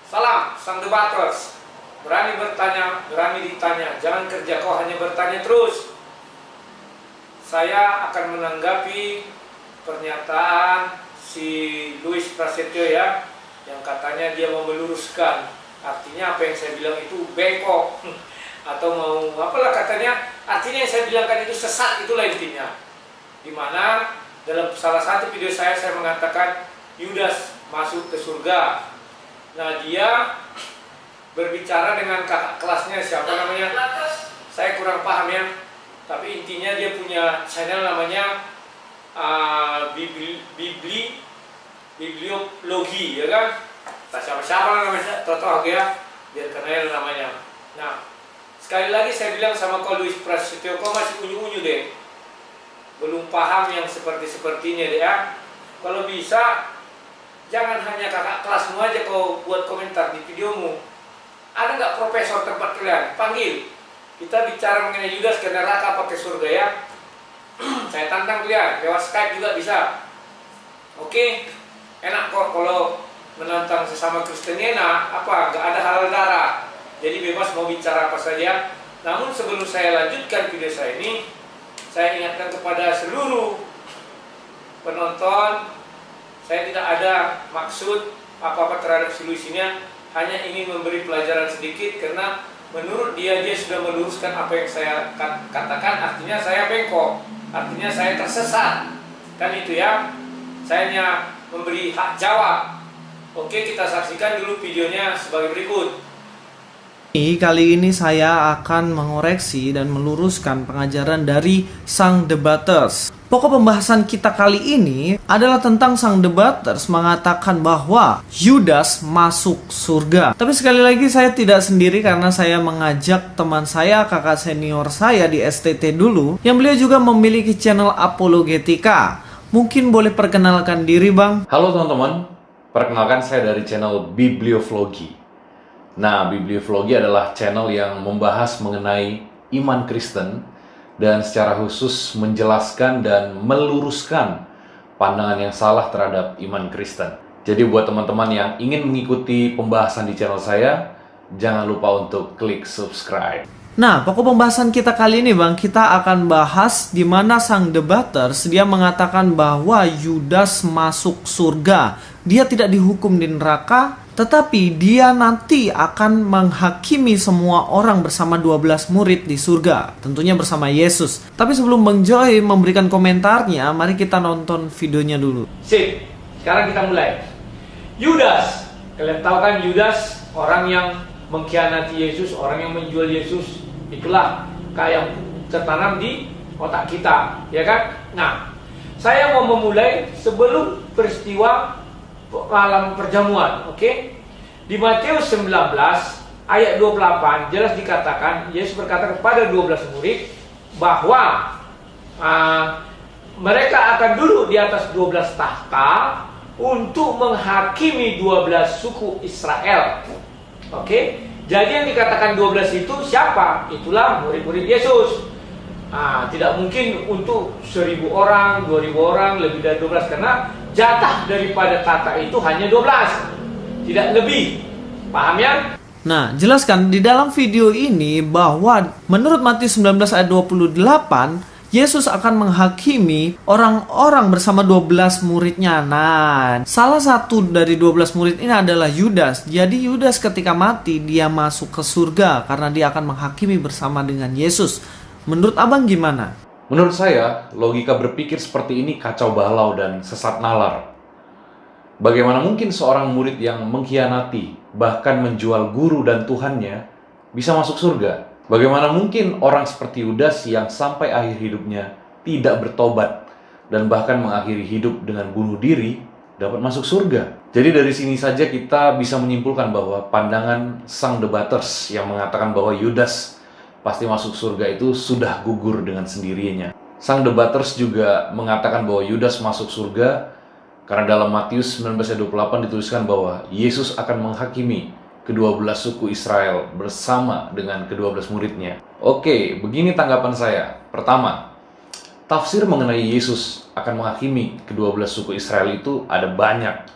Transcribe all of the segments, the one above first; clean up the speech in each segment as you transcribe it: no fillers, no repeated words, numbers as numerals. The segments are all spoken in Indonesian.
Salam, sang debaters. Berani bertanya, berani ditanya. Jangan kerja kau hanya bertanya terus. Saya akan menanggapi pernyataan si Louis Prasetyo ya, yang katanya dia mau meluruskan. Artinya apa yang saya bilang itu bengkok atau mau apalah katanya. Artinya yang saya bilangkan itu sesat, itulah intinya. Dimana dalam salah satu video saya mengatakan Yudas masuk ke surga. Nah, dia berbicara dengan kakak kelasnya, siapa namanya? Saya kurang paham ya. Tapi intinya dia punya channel namanya Bibliologi, ya kan? Tak siapa-siapa namanya, tahu ya, biar kenal namanya. Nah, sekali lagi saya bilang sama kau Louis Prasetyo, kau masih unyu-unyu deh. Belum paham yang seperti-sepertinya deh ya. Kalau bisa, jangan hanya kakak kelasmu aja kau buat komentar di videomu. Ada nggak profesor tempat kalian? Panggil. Kita bicara mengenai Yudas ke neraka apa ke surga ya. Saya tantang kalian, lewat Skype juga bisa. Oke, enak kok kalau menantang sesama Kristen enak. Apa? Nggak ada halal darah. Jadi bebas mau bicara apa saja. Namun sebelum saya lanjutkan video saya ini, saya ingatkan kepada seluruh penonton, saya tidak ada maksud apa-apa terhadap si Louis ini, hanya ingin memberi pelajaran sedikit karena menurut dia sudah meluruskan apa yang saya katakan, artinya saya bengkok, artinya saya tersesat. Kan itu ya, saya hanya memberi hak jawab. Oke, kita saksikan dulu videonya sebagai berikut. Kali ini saya akan mengoreksi dan meluruskan pengajaran dari sang debaters. Pokok pembahasan kita kali ini adalah tentang sang debaters mengatakan bahwa Yudas masuk surga. Tapi sekali lagi saya tidak sendiri karena saya mengajak teman saya, kakak senior saya di STT dulu, yang beliau juga memiliki channel Apologetika. Mungkin boleh perkenalkan diri, Bang? Halo teman-teman, perkenalkan saya dari channel Bibliologi. Nah, Bibliologi adalah channel yang membahas mengenai iman Kristen dan secara khusus menjelaskan dan meluruskan pandangan yang salah terhadap iman Kristen. Jadi buat teman-teman yang ingin mengikuti pembahasan di channel saya, jangan lupa untuk klik subscribe. Nah, pokok pembahasan kita kali ini, Bang, kita akan bahas di mana sang debaters dia mengatakan bahwa Yudas masuk surga. Dia tidak dihukum di neraka, tetapi dia nanti akan menghakimi semua orang bersama 12 murid di surga. Tentunya bersama Yesus. Tapi sebelum Bang Joy memberikan komentarnya, mari kita nonton videonya dulu. Sip, sekarang kita mulai. Yudas, kalian tahu kan Yudas, orang yang mengkhianati Yesus, orang yang menjual Yesus. Itulah kayak tertanam di otak kita, ya kan? Nah, saya mau memulai sebelum peristiwa malam perjamuan, oke? Di Matius 19 ayat 28 jelas dikatakan, Yesus berkata kepada 12 murid bahwa mereka akan duduk di atas 12 tahta untuk menghakimi 12 suku Israel. Oke? Jadi yang dikatakan 12 itu siapa? Itulah murid-murid Yesus. Tidak mungkin untuk 1.000 orang, 2.000 orang, lebih dari 12, karena jatah daripada tahta itu hanya 12, tidak lebih. Paham ya? Nah, jelaskan di dalam video ini bahwa menurut Matius 19 ayat 28, Yesus akan menghakimi orang-orang bersama 12 muridnya. Nah, salah satu dari 12 murid ini adalah Yudas. Jadi Yudas ketika mati, dia masuk ke surga karena dia akan menghakimi bersama dengan Yesus. Menurut Abang gimana? Menurut saya, logika berpikir seperti ini kacau balau dan sesat nalar. Bagaimana mungkin seorang murid yang mengkhianati, bahkan menjual guru dan Tuhannya, bisa masuk surga? Bagaimana mungkin orang seperti Yudas yang sampai akhir hidupnya tidak bertobat dan bahkan mengakhiri hidup dengan bunuh diri dapat masuk surga? Jadi dari sini saja kita bisa menyimpulkan bahwa pandangan sang debaters yang mengatakan bahwa Yudas pasti masuk surga itu sudah gugur dengan sendirinya. Sang debaters juga mengatakan bahwa Yudas masuk surga karena dalam Matius 19 ayat 28 dituliskan bahwa Yesus akan menghakimi ke-12 suku Israel bersama dengan ke-12 muridnya. Oke, begini tanggapan saya. Pertama, tafsir mengenai Yesus akan menghakimi ke-12 suku Israel itu ada banyak.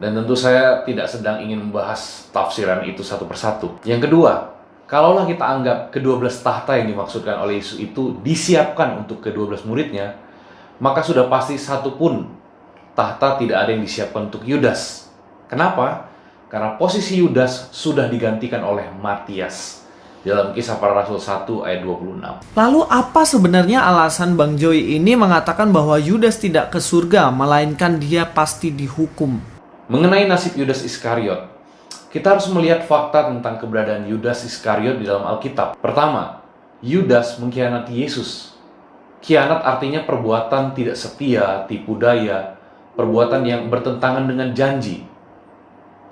Dan tentu saya tidak sedang ingin membahas tafsiran itu satu persatu. Yang kedua, kalaulah kita anggap ke-12 tahta yang dimaksudkan oleh Yesus itu disiapkan untuk ke-12 muridnya, maka sudah pasti satu pun tahta tidak ada yang disiapkan untuk Yudas. Kenapa? Karena posisi Yudas sudah digantikan oleh Matias. Dalam Kisah Para Rasul 1 ayat 26. Lalu apa sebenarnya alasan Bang Joy ini mengatakan bahwa Yudas tidak ke surga, melainkan dia pasti dihukum? Mengenai nasib Yudas Iskariot, kita harus melihat fakta tentang keberadaan Yudas Iskariot di dalam Alkitab. Pertama, Yudas mengkhianati Yesus. Khianat artinya perbuatan tidak setia, tipu daya, perbuatan yang bertentangan dengan janji.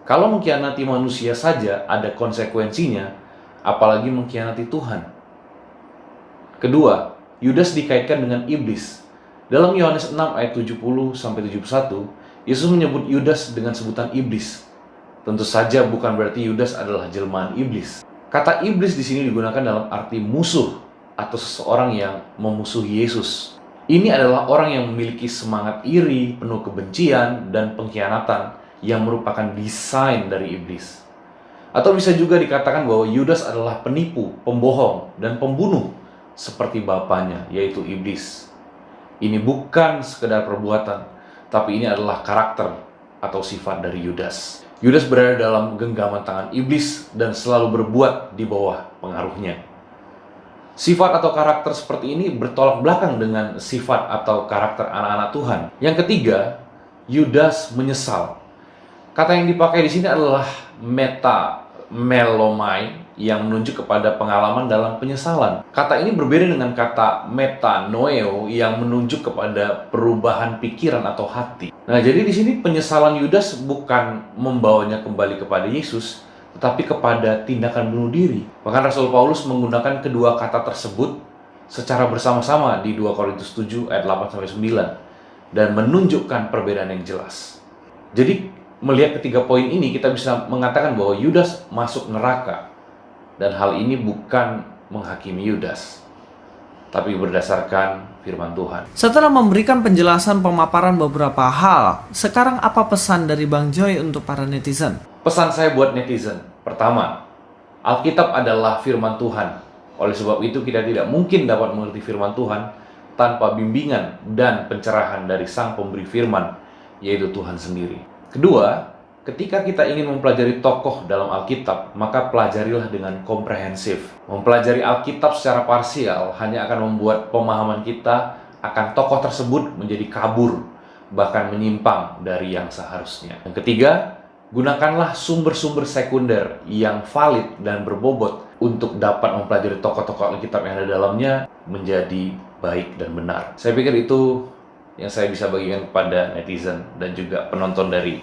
Kalau mengkhianati manusia saja ada konsekuensinya, apalagi mengkhianati Tuhan. Kedua, Yudas dikaitkan dengan iblis. Dalam Yohanes 6 ayat 70-71, Yesus menyebut Yudas dengan sebutan iblis. Tentu saja bukan berarti Yudas adalah jelmaan iblis. Kata iblis di sini digunakan dalam arti musuh atau seseorang yang memusuhi Yesus. Ini adalah orang yang memiliki semangat iri, penuh kebencian dan pengkhianatan yang merupakan desain dari iblis. Atau bisa juga dikatakan bahwa Yudas adalah penipu, pembohong, dan pembunuh seperti bapaknya, yaitu iblis. Ini bukan sekedar perbuatan, tapi ini adalah karakter atau sifat dari Yudas. Yudas berada dalam genggaman tangan iblis dan selalu berbuat di bawah pengaruhnya. Sifat atau karakter seperti ini bertolak belakang dengan sifat atau karakter anak-anak Tuhan. Yang ketiga, Yudas menyesal. Kata yang dipakai di sini adalah metamelomai yang menunjuk kepada pengalaman dalam penyesalan. Kata ini berbeda dengan kata metanoeo yang menunjuk kepada perubahan pikiran atau hati. Nah, jadi di sini penyesalan Yudas bukan membawanya kembali kepada Yesus, tetapi kepada tindakan bunuh diri. Bahkan Rasul Paulus menggunakan kedua kata tersebut secara bersama-sama di 2 Korintus 7 ayat 8-9 dan menunjukkan perbedaan yang jelas. Jadi melihat ketiga poin ini, kita bisa mengatakan bahwa Yudas masuk neraka. Dan hal ini bukan menghakimi Yudas, tapi berdasarkan firman Tuhan. Setelah memberikan penjelasan pemaparan beberapa hal, sekarang apa pesan dari Bang Joy untuk para netizen? Pesan saya buat netizen, pertama, Alkitab adalah firman Tuhan. Oleh sebab itu kita tidak mungkin dapat mengerti firman Tuhan tanpa bimbingan dan pencerahan dari Sang Pemberi Firman, yaitu Tuhan sendiri. Kedua, ketika kita ingin mempelajari tokoh dalam Alkitab, maka pelajarilah dengan komprehensif. Mempelajari Alkitab secara parsial hanya akan membuat pemahaman kita akan tokoh tersebut menjadi kabur, bahkan menyimpang dari yang seharusnya. Yang ketiga, gunakanlah sumber-sumber sekunder yang valid dan berbobot untuk dapat mempelajari tokoh-tokoh Alkitab yang ada dalamnya menjadi baik dan benar. Saya pikir itu yang saya bisa bagikan kepada netizen dan juga penonton dari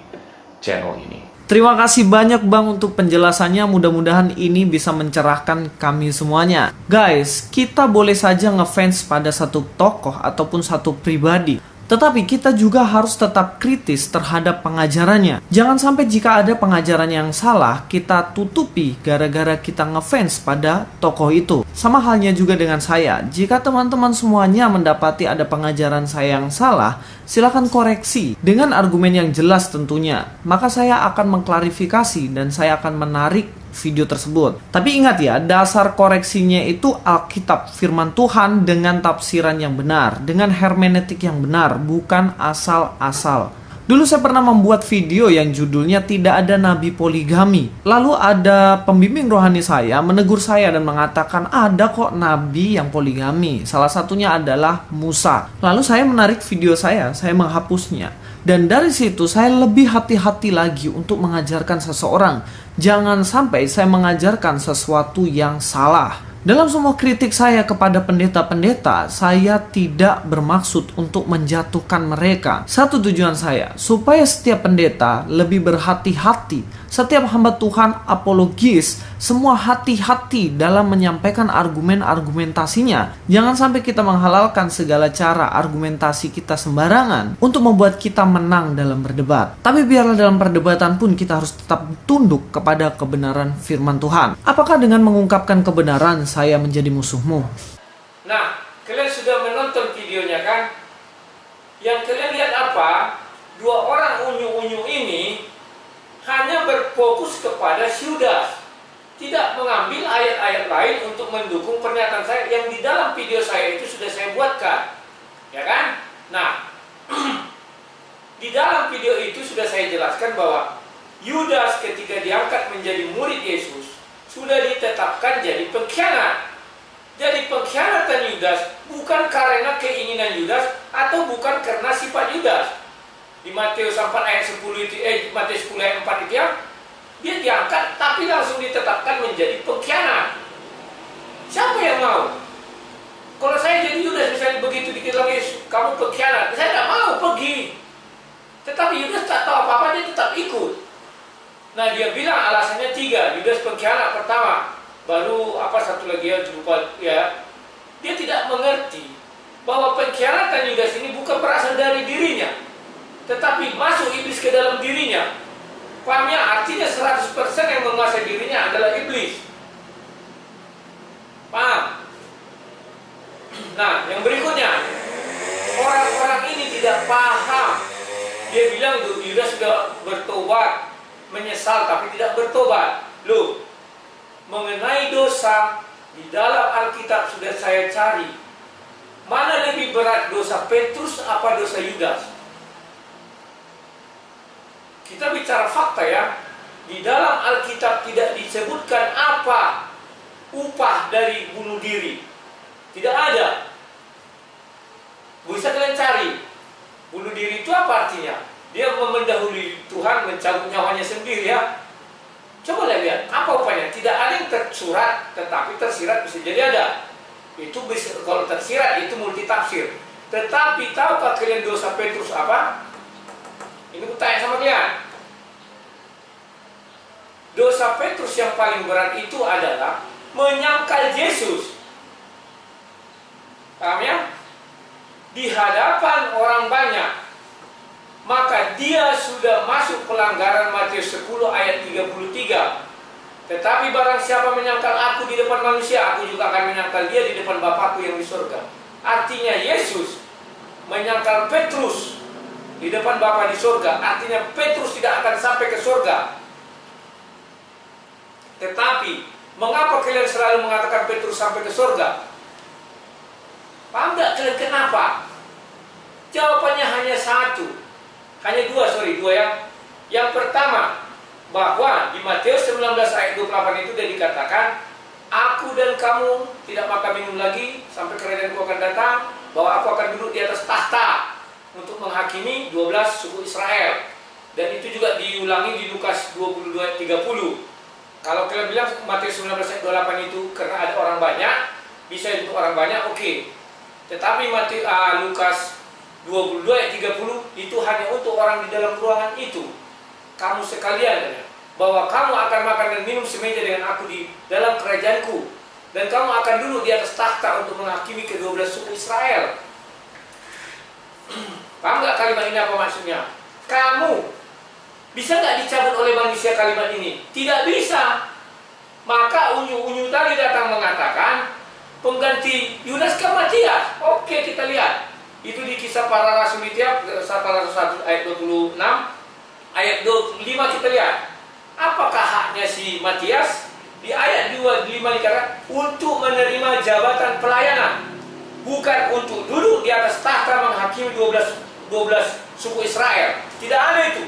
channel ini. Terima kasih banyak Bang untuk penjelasannya, mudah-mudahan ini bisa mencerahkan kami semuanya. Guys, kita boleh saja ngefans pada satu tokoh ataupun satu pribadi, tetapi kita juga harus tetap kritis terhadap pengajarannya. Jangan sampai jika ada pengajaran yang salah, kita tutupi gara-gara kita ngefans pada tokoh itu. Sama halnya juga dengan saya. Jika teman-teman semuanya mendapati ada pengajaran saya yang salah, silakan koreksi dengan argumen yang jelas tentunya. Maka saya akan mengklarifikasi dan saya akan menarik video tersebut. Tapi ingat ya, dasar koreksinya itu Alkitab, firman Tuhan dengan tafsiran yang benar, dengan hermeneutik yang benar, bukan asal-asal. Dulu saya pernah membuat video yang judulnya Tidak Ada Nabi Poligami. Lalu ada pembimbing rohani saya menegur saya dan mengatakan ada kok nabi yang poligami. Salah satunya adalah Musa. Lalu saya menarik video saya menghapusnya. Dan dari situ saya lebih hati-hati lagi untuk mengajarkan seseorang. Jangan sampai saya mengajarkan sesuatu yang salah. Dalam semua kritik saya kepada pendeta-pendeta, saya tidak bermaksud untuk menjatuhkan mereka. Satu tujuan saya, supaya setiap pendeta lebih berhati-hati. Setiap hamba Tuhan apologis, semua hati-hati dalam menyampaikan argumen-argumentasinya. Jangan sampai kita menghalalkan segala cara argumentasi kita sembarangan untuk membuat kita menang dalam berdebat. Tapi biarlah dalam perdebatan pun kita harus tetap tunduk kepada kebenaran firman Tuhan. Apakah dengan mengungkapkan kebenaran saya menjadi musuhmu? Nah, kalian sudah menonton videonya kan? Yang kalian lihat apa? Dua orang unyu-unyu ini fokus kepada Yudas. Tidak mengambil ayat-ayat lain untuk mendukung pernyataan saya yang di dalam video saya itu sudah saya buatkan. Ya kan? Nah, di dalam video itu sudah saya jelaskan bahwa Yudas ketika diangkat menjadi murid Yesus sudah ditetapkan jadi pengkhianat. Jadi pengkhianatan Yudas bukan karena keinginan Yudas atau bukan karena sifat Yudas. Di Matius 4 ayat 10 itu Matius 10 ayat 4 itu ya, dia diangkat tapi langsung ditetapkan menjadi pengkhianat. Siapa yang mau? Kalau saya jadi Yudas misalnya begitu dikit lagi kamu pengkhianat, saya tidak mau pergi. Tetapi Yudas tak tahu apa-apa, dia tetap ikut. Nah, dia bilang alasannya 3. Yudas pengkhianat pertama, baru apa satu lagi ya, lupa ya. Dia tidak mengerti bahwa pengkhianatan Yudas ini bukan berasal dari dirinya, tetapi masuk iblis ke dalam dirinya. Paham ya? Artinya 100% yang menguasai dirinya adalah iblis. Paham? Nah, yang berikutnya, orang-orang ini tidak paham. Dia bilang Yudas sudah bertobat, menyesal tapi tidak bertobat. Loh, mengenai dosa di dalam Alkitab sudah saya cari. Mana lebih berat, dosa Petrus apa dosa Yudas? Kita bicara fakta ya. Di dalam Alkitab tidak disebutkan apa upah dari bunuh diri. Tidak ada. Bisa kalian cari. Bunuh diri itu apa artinya? Dia mendahului Tuhan, mencabut nyawanya sendiri ya. Coba lihat, apa upahnya? Tidak ada yang tersurat, tetapi tersirat bisa jadi ada. Itu bisa, kalau tersirat itu multi tafsir. Tetapi tahukah kalian dosa Petrus apa? Ini aku tanya sama kalian. Dosa Petrus yang paling berat itu adalah menyangkal Yesus. Paham ya? Di hadapan orang banyak. Maka dia sudah masuk pelanggaran Matius 10 ayat 33. Tetapi barang siapa menyangkal aku di depan manusia, aku juga akan menyangkal dia di depan Bapakku yang di surga. Artinya Yesus menyangkal Petrus di depan Bapa di surga. Artinya Petrus tidak akan sampai ke surga. Tetapi mengapa kalian selalu mengatakan Petrus sampai ke surga? Paham tidak kalian kenapa? Jawabannya hanya satu. Hanya dua ya. Yang pertama, bahwa di Matius 19 ayat 28 itu sudah dikatakan, aku dan kamu tidak makan minum lagi sampai kerajaanku akan datang, bahwa aku akan duduk di atas tahta untuk menghakimi 12 suku Israel. Dan itu juga diulangi di Lukas 22 ayat 30. Kalau kalian bilang Matius 19 ayat 28 itu karena ada orang banyak, bisa untuk orang banyak, oke. Tetapi Lukas 22 ayat 30 itu hanya untuk orang di dalam ruangan itu. Kamu sekalian, bahwa kamu akan makan dan minum semeja dengan aku di dalam kerajaanku, dan kamu akan duduk di atas takhta untuk menghakimi ke-12 suku Israel. Paham nggak kalimat ini apa maksudnya? Kamu bisa nggak dicabut oleh manusia kalimat ini? Tidak bisa. Maka unyu-unyu tadi datang mengatakan pengganti Yudas ke Matias. Oke, kita lihat. Itu di Kisah Para Rasul itu ya, 1 ayat 26, ayat 25 kita lihat. Apakah haknya si Matias? Di ayat 25 dikatakan untuk menerima jabatan pelayanan, bukan untuk duduk di atas tahta menghakimi 12 suku Israel. Tidak ada itu.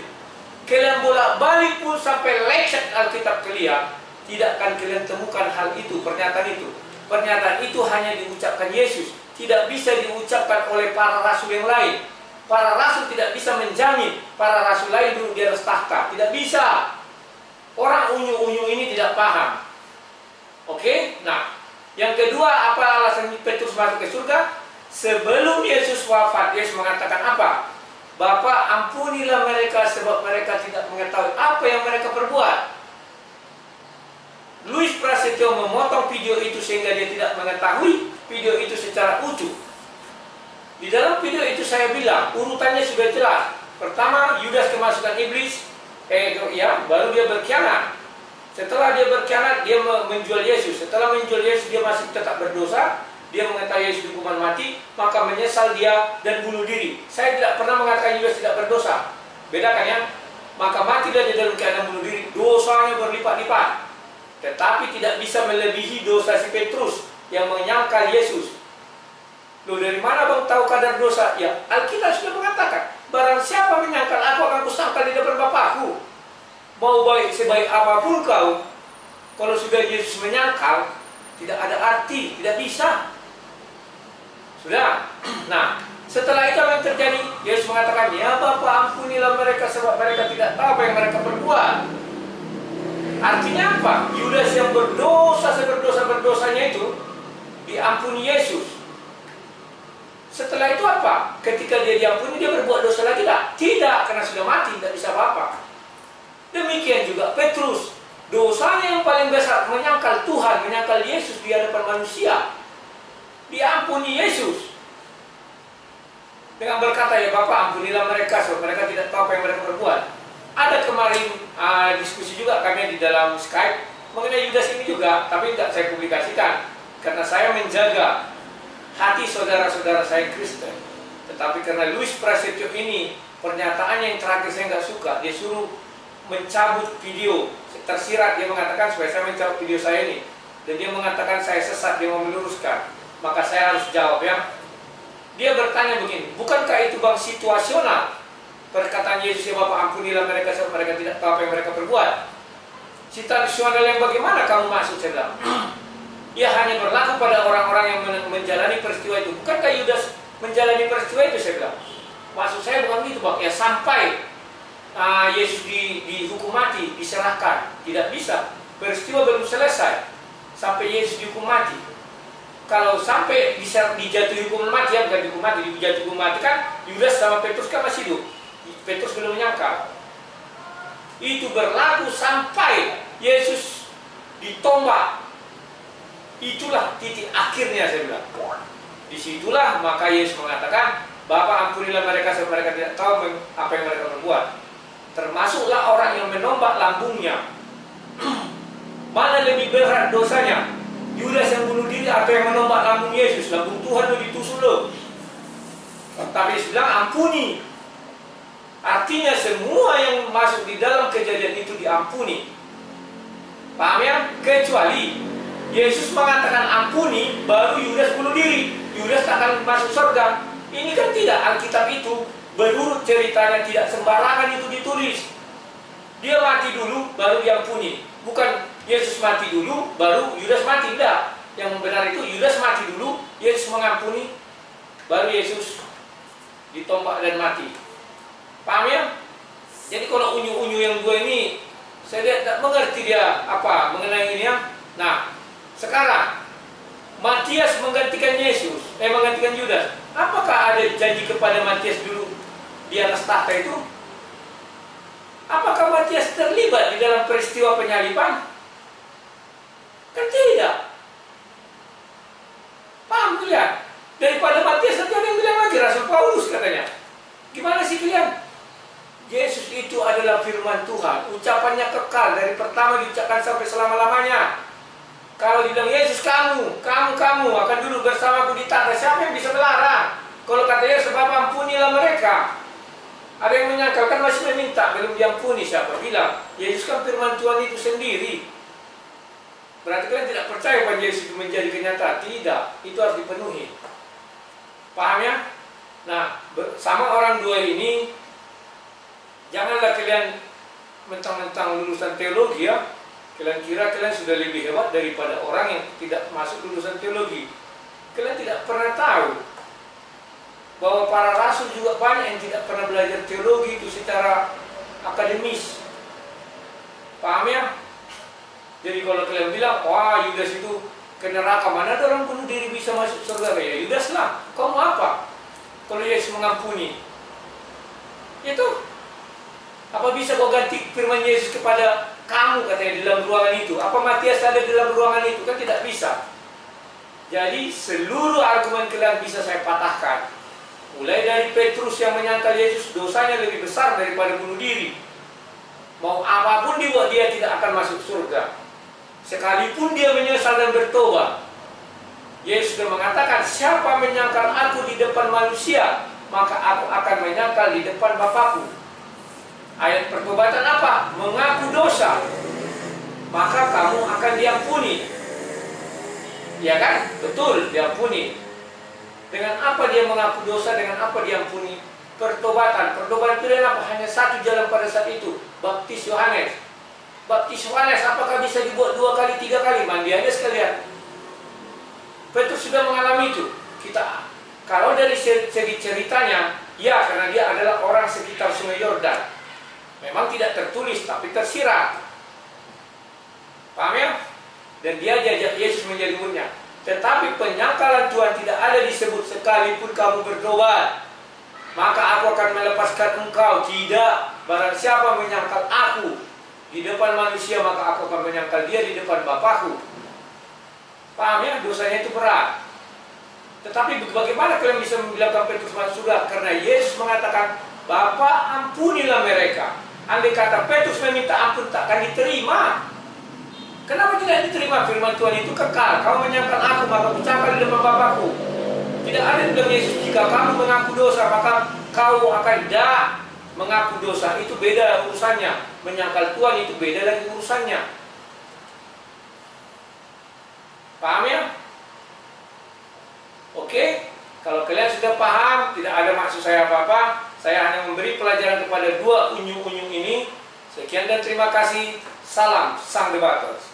Kalian bolak-balik pun sampai lecet Alkitab kalian, tidak akan kalian temukan hal itu, pernyataan itu. Pernyataan itu hanya diucapkan Yesus, tidak bisa diucapkan oleh para rasul yang lain. Para rasul tidak bisa menjamin para rasul lain duduk di atas tahta, tidak bisa. Orang unyu-unyu ini tidak paham. Oke? Nah, yang kedua, apa alasan Petrus masuk ke surga? Sebelum Yesus wafat, Yesus mengatakan apa? Bapa, ampunilah mereka sebab mereka tidak mengetahui apa yang mereka perbuat. Louis Prasetyo memotong video itu sehingga dia tidak mengetahui video itu secara utuh. Di dalam video itu saya bilang urutannya sudah jelas. Pertama, Yudas kemasukan iblis, baru dia berkhianat. Setelah dia berkhianat, dia menjual Yesus. Setelah menjual Yesus, dia masih tetap berdosa. Dia mengetahui Yesus hukuman mati, maka menyesal dia dan bunuh diri. Saya tidak pernah mengatakan Yudas tidak berdosa. Bedakan ya. maka matilah dia dalam keadaan bunuh diri, dosanya berlipat-lipat. Tetapi tidak bisa melebihi dosa si Petrus yang menyangkal Yesus. Loh, dari mana bang tahu kadar dosa? Ya, Alkitab sudah mengatakan, barang siapa menyangkal aku akan kusangkal di depan Bapakku. Mau baik sebaik apapun kau, kalau sudah Yesus menyangkal, tidak ada arti, tidak bisa. Sudah. Nah, setelah itu apa yang terjadi? Yesus mengatakan, ya Bapa, ampunilah mereka sebab mereka tidak tahu apa yang mereka perbuat. Artinya apa? Yudas yang berdosa seberdosa-berdosanya itu diampuni Yesus. Setelah itu apa? Ketika dia diampuni, dia berbuat dosa lagi tak? Tidak, karena sudah mati, tidak bisa apa-apa. Demikian juga Petrus. Dosanya yang paling besar, menyangkal Tuhan, menyangkal Yesus di hadapan manusia. Diampuni Yesus. Dengan berkata, ya Bapak, ampunilah mereka, sebab mereka tidak tahu apa yang mereka perbuat. Ada kemarin diskusi juga kami di dalam Skype mengenai Yudas ini juga, tapi tidak saya publikasikan. Karena saya menjaga hati saudara-saudara saya Kristen. Tetapi karena Louis Prasetyo ini, pernyataannya yang terakhir saya nggak suka. Dia suruh mencabut video, tersirat, dia mengatakan supaya saya mencabut video saya ini. Dan dia mengatakan saya sesat, dia mau meluruskan. Maka saya harus jawab ya. Dia bertanya begini, bukankah itu bang situasional? Perkataan Yesus, ya Bapak ampunilah mereka sebab mereka tidak tahu apa yang mereka perbuat. Situasional yang bagaimana kamu maksud, saya bilang? Ia hanya berlaku pada orang-orang yang menjalani peristiwa itu. Bukankah Yudas menjalani peristiwa itu, saya bilang? Maksud saya bukan gitu bang, ya sampai Yesus dihukum mati, diserahkan. Tidak bisa, peristiwa belum selesai sampai Yesus dihukum mati. Kalau sampai bisa dijatuhi hukuman mati, ya bukan dihukum mati, dijatuhi hukuman mati kan Yudas sama Petrus kan masih hidup. Petrus belum menyangkal. Itu berlaku sampai Yesus ditombak. Itulah titik akhirnya, saya bilang. Disitulah maka Yesus mengatakan, Bapa ampunilah mereka sebab mereka tidak tahu apa yang mereka perbuat. Termasuklah orang yang menombak lambungnya. Mana lebih berat dosanya? Yudas yang bunuh diri atau yang menombak lambung Yesus? Lambung Tuhan itu ditusuk loh. Tapi Yesus bilang ampuni. Artinya semua yang masuk di dalam kejadian itu diampuni. Paham ya? Kecuali Yesus mengatakan ampuni, baru Yudas bunuh diri. Yudas akan masuk surga. Ini kan tidak, Alkitab itu berurut ceritanya, tidak sembarangan itu ditulis. Dia mati dulu, baru diampuni. Bukan Yesus mati dulu, baru Yudas mati. Tidak. Yang benar itu Yudas mati dulu, Yesus mengampuni, baru Yesus ditombak dan mati. Paham ya? Jadi kalau unyu-unyu yang dua ini, saya lihat tak mengerti dia apa mengenai ini ya. Nah, sekarang Matias menggantikan Yesus, menggantikan Yudas. Apakah ada janji kepada Matias dulu di atas tahta itu? Apakah Matias terlibat di dalam peristiwa penyaliban? Kan tidak. Paham kalian? Daripada Matias nanti ada yang bilang lagi Rasul Paulus katanya. Gimana sih kalian? Yesus itu adalah firman Tuhan. Ucapannya kekal, dari pertama diucapkan sampai selama-lamanya. Kalau dibilang Yesus kamu akan duduk bersamaku di tahta, siapa yang bisa melarang? Kalau kata Yesus, Bapa ampunilah mereka. Ada yang menyangkalkan masih meminta, belum diampuni. Siapa bilang? Yesus kan firman Tuhan itu sendiri. Berarti kalian tidak percaya bahwa Yesus itu menjadi kenyataan? Tidak, itu harus dipenuhi. Paham ya? Nah, sama orang dua ini, janganlah kalian mentang-mentang lulusan teologi ya. Kalian kira kalian sudah lebih hebat daripada orang yang tidak masuk lulusan teologi. Kalian tidak pernah tahu bahwa para rasul juga banyak yang tidak pernah belajar teologi itu secara akademis. Paham ya? Jadi kalau kalian bilang, wah Yudas itu ke neraka, mana ada orang bunuh diri bisa masuk surga? Ya Yudas lah, kau mau apa? Kalau Yesus mengampuni, itu apa bisa kau ganti firman Yesus kepada kamu katanya di dalam ruangan itu? Apa Matias ada di dalam ruangan itu? Kan tidak bisa. Jadi seluruh argumen kalian bisa saya patahkan. Mulai dari Petrus yang menyangkal Yesus dosanya lebih besar daripada bunuh diri. Mau apapun dibuat dia tidak akan masuk surga. Sekalipun dia menyesal dan bertobat. Yesus sudah mengatakan, siapa menyangkal aku di depan manusia, maka aku akan menyangkal di depan Bapakku. Ayat pertobatan apa? Mengaku dosa, maka kamu akan diampuni. Ya kan? Betul, diampuni. Dengan apa dia mengaku dosa? Dengan apa diampuni? Pertobatan. Pertobatan itu adalah apa? Hanya satu jalan pada saat itu. Baptis Yohanes. Baptis Yohanes apakah bisa dibuat 2 kali, 3 kali? Mandi aja sekalian. Petrus sudah mengalami itu. Kita, kalau dari segi ceritanya, ya, karena dia adalah orang sekitar Sungai Yordan. Memang tidak tertulis, tapi tersirat. Paham ya? Dan dia jajak Yesus menjadi muridnya. Tetapi penyangkalan Tuhan tidak ada disebut sekalipun kamu bertobat, maka aku akan melepaskan engkau. Tidak, barang siapa menyangkal aku di depan manusia, maka aku akan menyangkal dia di depan Bapakku. Paham ya? Dosanya itu berat. Tetapi bagaimana kalian bisa membilangkan Petrus masuk surga? Karena Yesus mengatakan, Bapa ampunilah mereka. Andai kata Petrus meminta ampun, takkan diterima. Kenapa tidak diterima? Firman Tuhan itu kekal. Kamu menyangkal aku, maka ucapkan di depan Bapakku. Tidak ada di dalam Yesus, jika kamu mengaku dosa, maka kau akan mengaku dosa. Itu beda urusannya. Menyangkal Tuhan itu beda lagi urusannya. Paham ya? Oke? Kalau kalian sudah paham, tidak ada maksud saya apa-apa. Saya hanya memberi pelajaran kepada 2 unyu-unyu ini. Sekian dan terima kasih. Salam Sang Debaters.